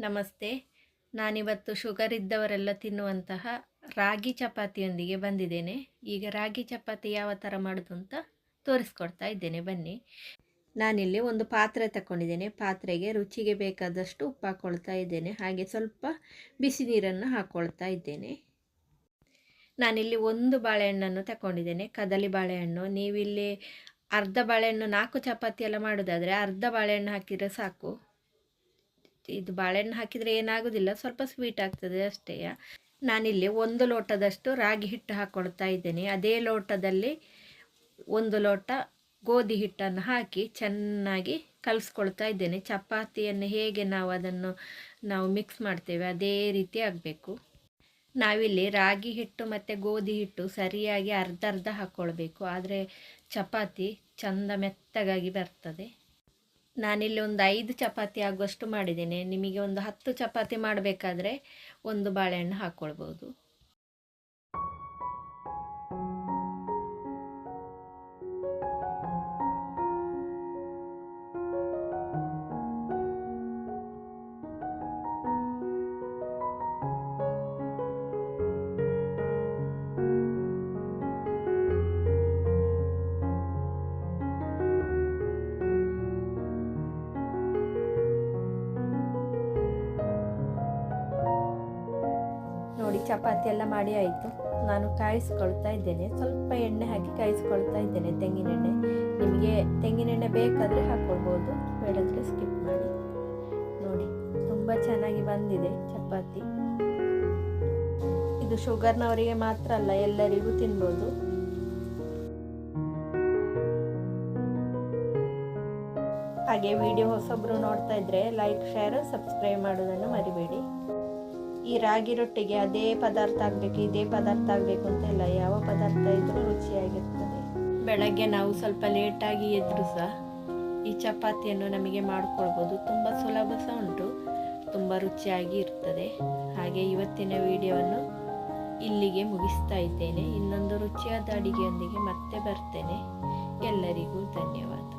ನಮಸ್ತೆ. ನಾನಿವತ್ತು ಶುಗರ್ ಇದ್ದವರೆಲ್ಲ ತಿನ್ನುವಂತಹ ರಾಗಿ ಚಪಾತಿಯೊಂದಿಗೆ ಬಂದಿದ್ದೇನೆ. ಈಗ ರಾಗಿ ಚಪಾತಿ ಯಾವ ಥರ ಮಾಡೋದು ಅಂತ ತೋರಿಸ್ಕೊಡ್ತಾ ಇದ್ದೇನೆ, ಬನ್ನಿ. ನಾನಿಲ್ಲಿ ಒಂದು ಪಾತ್ರೆ ತಗೊಂಡಿದ್ದೇನೆ. ಪಾತ್ರೆಗೆ ರುಚಿಗೆ ಬೇಕಾದಷ್ಟು ಉಪ್ಪು ಹಾಕ್ಕೊಳ್ತಾ ಇದ್ದೇನೆ. ಹಾಗೆ ಸ್ವಲ್ಪ ಬಿಸಿ ನೀರನ್ನು ಹಾಕ್ಕೊಳ್ತಾ ಇದ್ದೇನೆ. ನಾನಿಲ್ಲಿ ಒಂದು ಬಾಳೆಹಣ್ಣನ್ನು ತಗೊಂಡಿದ್ದೇನೆ, ಕದಳಿ ಬಾಳೆಹಣ್ಣು. ನೀವಿಲ್ಲಿ ಅರ್ಧ ಬಾಳೆಹಣ್ಣು 4 ಚಪಾತಿ ಎಲ್ಲ ಮಾಡೋದಾದರೆ ಅರ್ಧ ಬಾಳೆಹಣ್ಣು ಹಾಕಿದರೆ ಸಾಕು. ಇದು ಬಾಳೆಹಣ್ಣು ಹಾಕಿದರೆ ಏನಾಗೋದಿಲ್ಲ, ಸ್ವಲ್ಪ ಸ್ವೀಟ್ ಆಗ್ತದೆ ಅಷ್ಟೇ. ನಾನಿಲ್ಲಿ 1 ಲೋಟದಷ್ಟು ರಾಗಿ ಹಿಟ್ಟು ಹಾಕ್ಕೊಳ್ತಾ ಇದ್ದೇನೆ. ಅದೇ ಲೋಟದಲ್ಲಿ 1 ಲೋಟ ಗೋಧಿ ಹಿಟ್ಟನ್ನು ಹಾಕಿ ಚೆನ್ನಾಗಿ ಕಲಿಸ್ಕೊಳ್ತಾ ಇದ್ದೇನೆ. ಚಪಾತಿಯನ್ನು ಹೇಗೆ ನಾವು ಮಿಕ್ಸ್ ಮಾಡ್ತೇವೆ ಅದೇ ರೀತಿ ಆಗಬೇಕು. ನಾವಿಲ್ಲಿ ರಾಗಿ ಹಿಟ್ಟು ಮತ್ತು ಗೋಧಿ ಹಿಟ್ಟು ಸರಿಯಾಗಿ ಅರ್ಧ ಅರ್ಧ ಹಾಕ್ಕೊಳ್ಬೇಕು, ಆದರೆ ಚಪಾತಿ ಚಂದ ಮೆತ್ತಗಾಗಿ ಬರ್ತದೆ. ನಾನಿಲ್ಲಿ ಒಂದು 5 ಚಪಾತಿ ಆಗುವಷ್ಟು ಮಾಡಿದ್ದೇನೆ. ನಿಮಗೆ ಒಂದು 10 ಚಪಾತಿ ಮಾಡಬೇಕಾದ್ರೆ 1 ಬಾಳೆಹಣ್ಣು ಹಾಕ್ಕೊಳ್ಬೋದು. ನೋಡಿ, ಚಪಾತಿ ಎಲ್ಲ ಮಾಡಿ ಆಯಿತು. ನಾನು ಕಾಯಿಸ್ಕೊಳ್ತಾ ಇದ್ದೇನೆ. ಸ್ವಲ್ಪ ಎಣ್ಣೆ ಹಾಕಿ ಕಾಯಿಸ್ಕೊಳ್ತಾ ಇದ್ದೇನೆ, ತೆಂಗಿನೆಣ್ಣೆ. ನಿಮಗೆ ತೆಂಗಿನೆಣ್ಣೆ ಬೇಕಾದರೆ ಹಾಕ್ಕೊಳ್ಬೋದು, ಬೇಡದ್ರೆ ಸ್ಕಿಪ್ ಮಾಡಿ. ನೋಡಿ, ತುಂಬ ಚೆನ್ನಾಗಿ ಬಂದಿದೆ ಚಪಾತಿ. ಇದು ಶುಗರ್ನವರಿಗೆ ಮಾತ್ರ ಅಲ್ಲ, ಎಲ್ಲರಿಗೂ ತಿನ್ಬೋದು. ಹಾಗೆ ವಿಡಿಯೋ ಹೊಸೊಬ್ಬರು ನೋಡ್ತಾ ಇದ್ದರೆ ಲೈಕ್, ಶೇರ್, ಸಬ್ಸ್ಕ್ರೈಬ್ ಮಾಡೋದನ್ನು ಮರಿಬೇಡಿ. ಈ ರಾಗಿ ರೊಟ್ಟಿಗೆ ಅದೇ ಪದಾರ್ಥ ಆಗಬೇಕು, ಇದೇ ಪದಾರ್ಥ ಆಗಬೇಕು ಅಂತ ಇಲ್ಲ, ಯಾವ ಪದಾರ್ಥ ಇದ್ರೂ ರುಚಿಯಾಗಿರ್ತದೆ. ಬೆಳಗ್ಗೆ ನಾವು ಸ್ವಲ್ಪ ಲೇಟಾಗಿ ಎದ್ದರೂ ಸಹ ಈ ಚಪಾತಿಯನ್ನು ನಮಗೆ ಮಾಡಿಕೊಳ್ಬೋದು. ತುಂಬ ಸುಲಭ ಸಹ ಉಂಟು, ತುಂಬ ರುಚಿಯಾಗಿ ಇರ್ತದೆ. ಹಾಗೆ ಇವತ್ತಿನ ವಿಡಿಯೋವನ್ನು ಇಲ್ಲಿಗೆ ಮುಗಿಸ್ತಾ ಇದ್ದೇನೆ. ಇನ್ನೊಂದು ರುಚಿಯಾದ ಅಡಿಗೆಯೊಂದಿಗೆ ಮತ್ತೆ ಬರ್ತೇನೆ. ಎಲ್ಲರಿಗೂ ಧನ್ಯವಾದ.